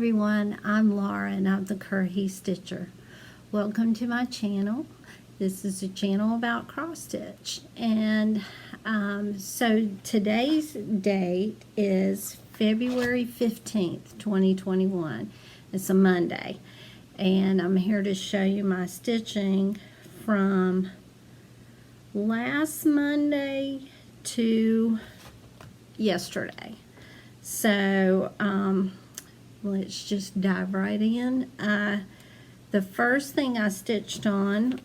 everyone, I'm Laura and I'm the Curry Stitcher. Welcome to my channel. This is a channel about cross stitch, and so today's date is February 15th 2021. It's a Monday, and I'm here to show you my stitching from last Monday to yesterday. So let's just dive right in. The first thing I stitched on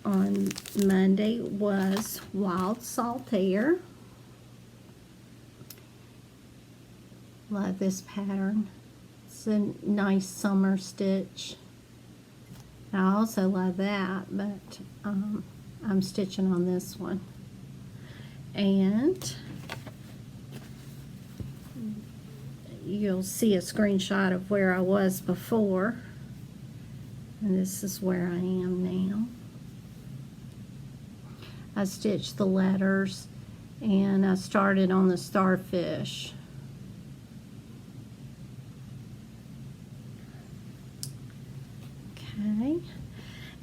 Monday was Wild Saltaire. Love this pattern. It's a nice summer stitch. I also love that, but I'm stitching on this one. And you'll see a screenshot of where I was before, and this is where I am now. I stitched the letters and I started on the starfish. Okay,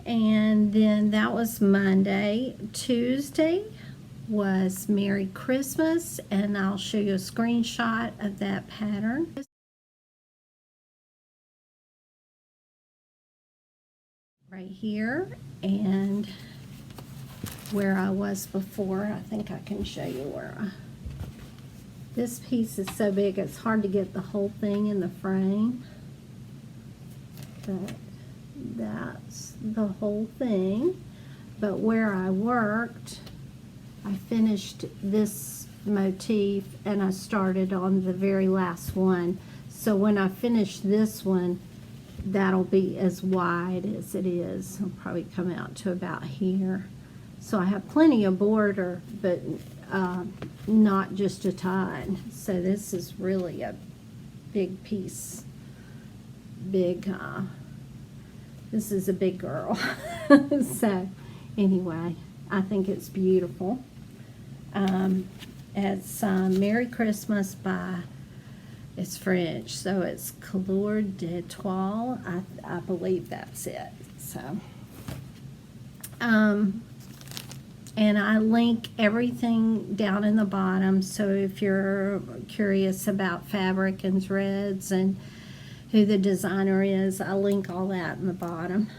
and then that was Monday. Tuesday was Merry Christmas, and I'll show you a screenshot of that pattern. Right here, and where I was before. I think I can show you where this piece is so big it's hard to get the whole thing in the frame, but that's the whole thing. But where I worked, I finished this motif and I started on the very last one. So when I finish this one, that'll be as wide as it is. It'll probably come out to about here. So I have plenty of border, but not just a ton. So this is really a big piece. This is a big girl. So anyway, I think it's beautiful. It's Merry Christmas by, it's French, so it's Couleur d'Etoile. I believe that's it. So, and I link everything down in the bottom. So if you're curious about fabric and threads and who the designer is, I link all that in the bottom.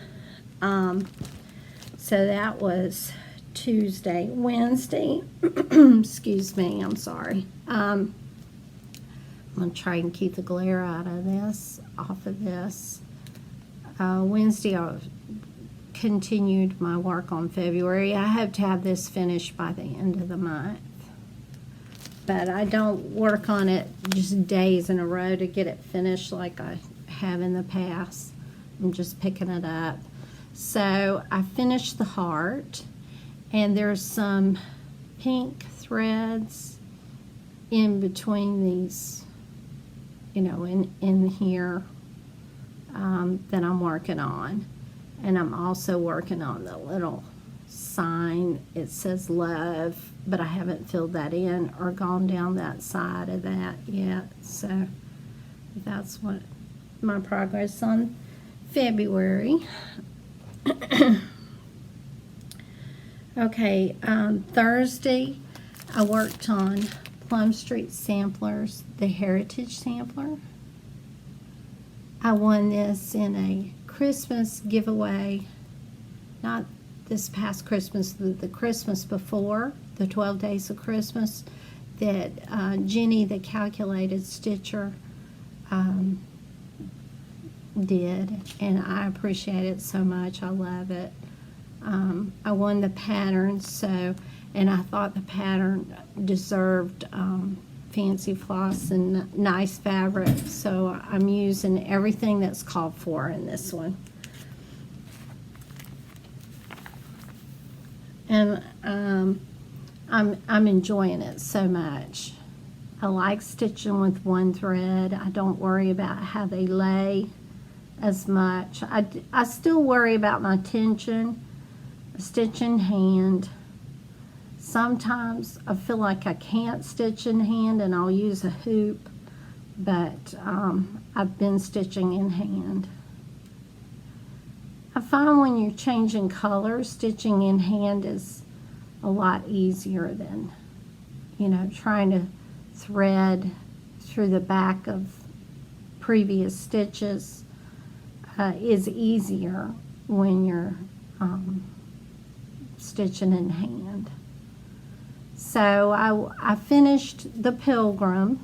So that was Tuesday. Wednesday, excuse me, I'm sorry. I'm going to try and keep the glare off of this. Wednesday, I continued my work on February. I hope to have this finished by the end of the month. But I don't work on it just days in a row to get it finished like I have in the past. I'm just picking it up. So I finished the heart, and there's some pink threads in between these, you know, in here that I'm working on. And I'm also working on the little sign. It says love, but I haven't filled that in or gone down that side of that yet. So that's what my progress on February. Okay, Thursday I worked on Plum Street Samplers, the Heritage Sampler. I won this in a Christmas giveaway, not this past Christmas, the Christmas before, the 12 Days of Christmas, that Jenny, the Calculated Stitcher, did, and I appreciate it so much. I love it. I won the pattern, so, and I thought the pattern deserved fancy floss and nice fabric, so I'm using everything that's called for in this one. And I'm enjoying it so much. I like stitching with one thread. I don't worry about how they lay as much. I still worry about my tension, stitch in hand. Sometimes I feel like I can't stitch in hand and I'll use a hoop, but I've been stitching in hand. I find when you're changing colors, stitching in hand is a lot easier than, you know, trying to thread through the back of previous stitches is easier when you're stitching in hand. So I finished the pilgrim.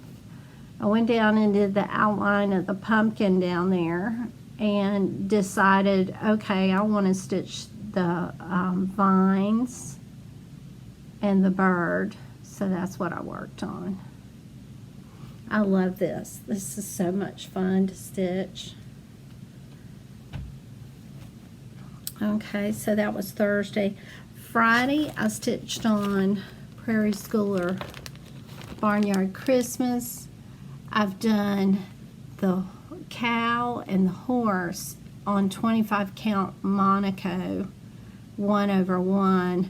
I went down and did the outline of the pumpkin down there and decided, okay, I want to stitch the vines and the bird. So that's what I worked on. I love this. This is so much fun to stitch. Okay, so that was Thursday. Friday, I stitched on Prairie Schooler Barnyard Christmas. I've done the cow and the horse on 25 count Monaco 1/1,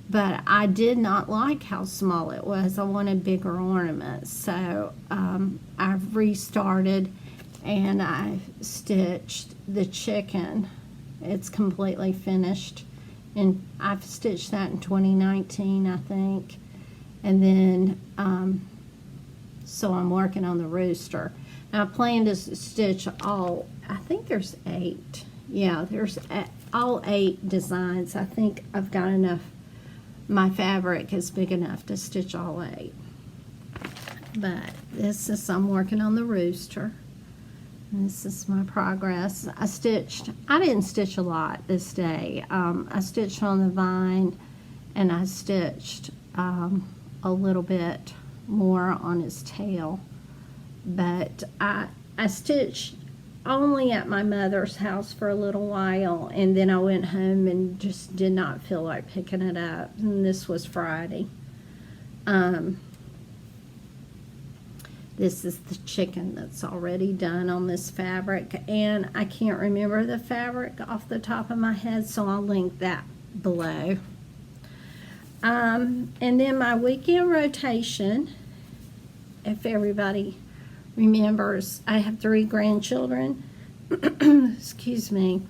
but I did not like how small it was. I wanted bigger ornaments, so I've restarted and I stitched the chicken. It's completely finished, and I've stitched that in 2019, I think. And then so I'm working on the rooster. Now I plan to stitch all, I think there's 8. Yeah, there's all 8 designs. I think I've got enough, my fabric is big enough to stitch all 8. But this is, I'm working on the rooster. This is my progress. I didn't stitch a lot this day. I stitched on the vine, and I stitched a little bit more on his tail. But I stitched only at my mother's house for a little while, and then I went home and just did not feel like picking it up. And this was Friday. This is the chicken that's already done on this fabric, and I can't remember the fabric off the top of my head, so I'll link that below. And then my weekend rotation, if everybody remembers, I have 3 grandchildren, excuse me,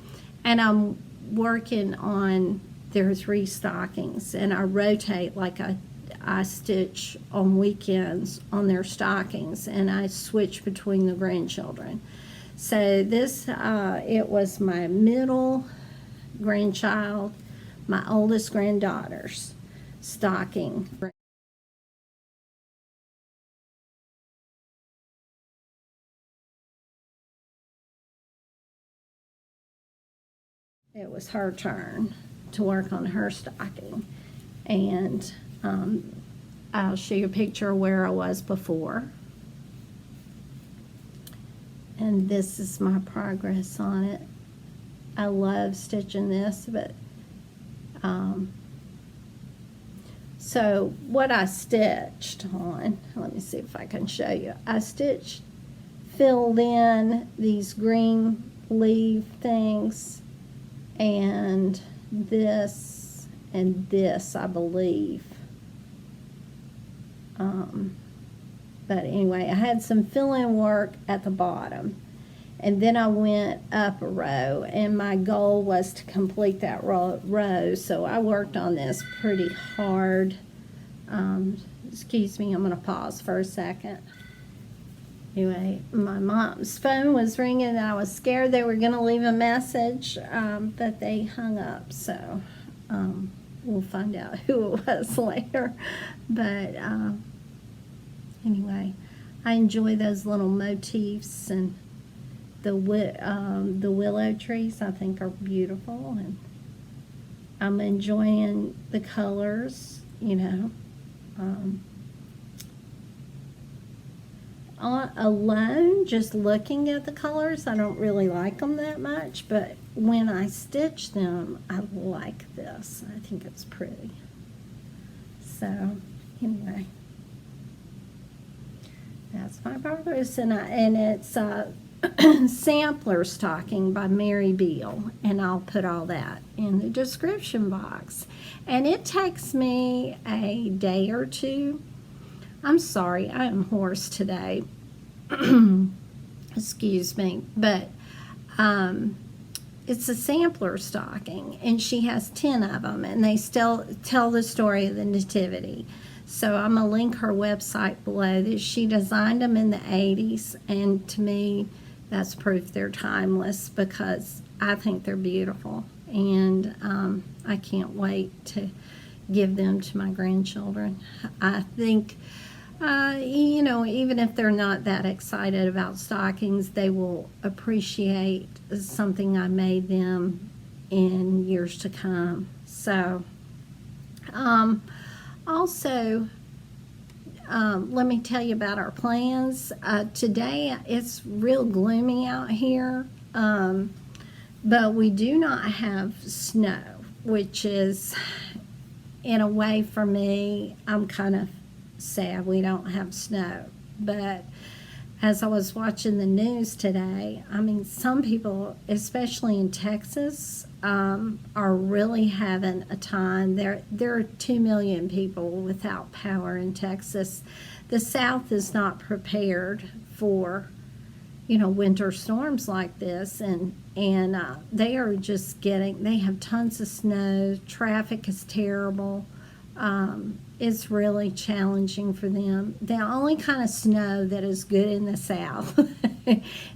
and I'm working on their 3 stockings, and I rotate, like I stitch on weekends on their stockings, and I switch between the grandchildren. So this, it was my middle grandchild, my oldest granddaughter's stocking. It was her turn to work on her stocking, and I'll show you a picture of where I was before. And this is my progress on it. I love stitching this, but so what I stitched on, let me see if I can show you. I filled in these green leaf things, and this, I believe. But anyway, I had some fill-in work at the bottom, and then I went up a row, and my goal was to complete that row, so I worked on this pretty hard. Excuse me, I'm going to pause for a second. Anyway, my mom's phone was ringing, and I was scared they were going to leave a message, but they hung up, so we'll find out who it was later. But anyway, I enjoy those little motifs, and the willow trees I think are beautiful, and I'm enjoying the colors, you know. Alone, just looking at the colors, I don't really like them that much, but when I stitch them, I like this. I think it's pretty. So anyway, that's my progress, and it's a sampler stocking by Mary Beale, and I'll put all that in the description box. And it takes me a day or two. I'm sorry, I am hoarse today. excuse me, but it's a sampler stocking, and she has 10 of them, and they still tell the story of the Nativity. So I'm going to link her website below. That she designed them in the 80s, and to me, that's proof they're timeless, because I think they're beautiful, and I can't wait to give them to my grandchildren. I think, you know, even if they're not that excited about stockings, they will appreciate something I made them in years to come. So, also, let me tell you about our plans. Today, it's real gloomy out here, but we do not have snow, which is, in a way, for me, I'm kind of sad we don't have snow. But as I was watching the news today, I mean, some people, especially in Texas, are really having a time. There are 2 million people without power in Texas. The South is not prepared for, you know, winter storms like this, and they are just they have tons of snow. Traffic is terrible. It's really challenging for them. The only kind of snow that is good in the South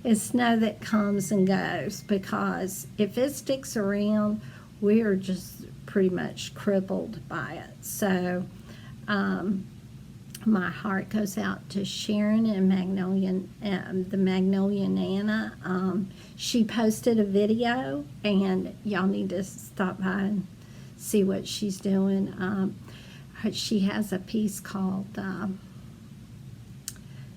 is snow that comes and goes, because if it sticks around, we are just pretty much crippled by it. So my heart goes out to Sharon and the Magnolia Nana. She posted a video, and y'all need to stop by and see what she's doing. She has a piece called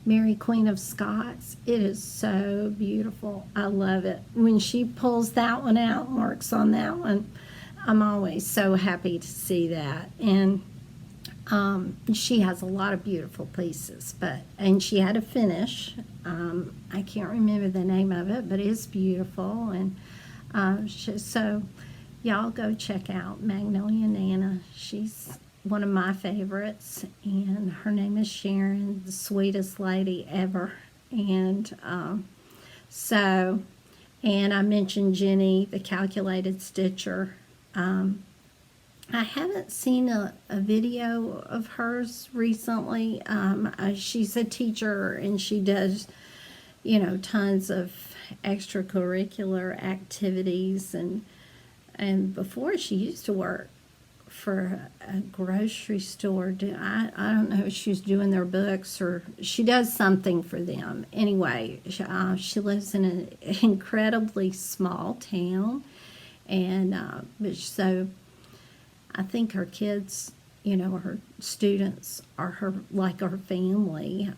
Mary Queen of Scots. It is so beautiful. I love it. When she pulls that one out and works on that one, I'm always so happy to see that. And she has a lot of beautiful pieces, and she had a finish. I can't remember the name of it, but it's beautiful. And so y'all go check out Magnolia Nana. She's one of my favorites, and her name is Sharon, the sweetest lady ever. And and I mentioned Jenny, the calculated stitcher. I haven't seen a video of hers recently. She's a teacher, and she does, you know, tons of extracurricular activities, and before she used to work for a grocery store. I don't know if she's doing their books, or she does something for them. Anyway, she lives in an incredibly small town, and so I think her kids, you know, her students are her family.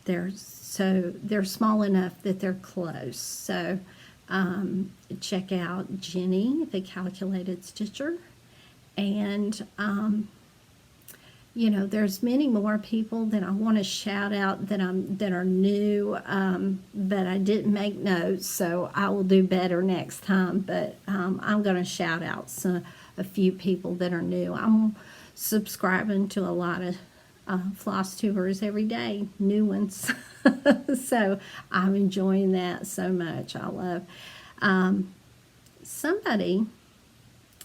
They're small enough that they're close. So check out Jenny, the calculated stitcher. And, you know, there's many more people that I want to shout out that are new, but I didn't make notes, so I will do better next time. But I'm going to shout out a few people that are new. I'm subscribing to a lot of Flosstubers every day, new ones. So I'm enjoying that so much. I love somebody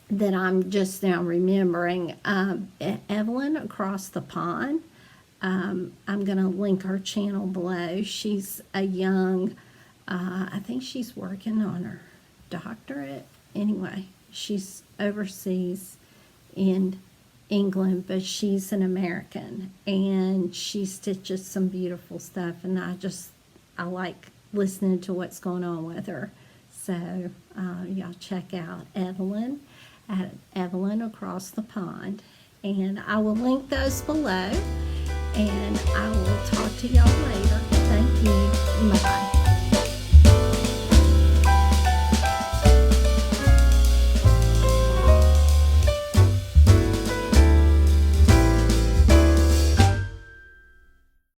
that I'm just now remembering, Evelyn across the pond. I'm going to link her channel below. She's a young, I think she's working on her doctorate. Anyway, she's overseas in England, but she's an American, and she stitches some beautiful stuff, and I like listening to what's going on with her. So y'all check out Evelyn at Evelyn Across the Pond, and I will link those below, and I will talk to y'all later.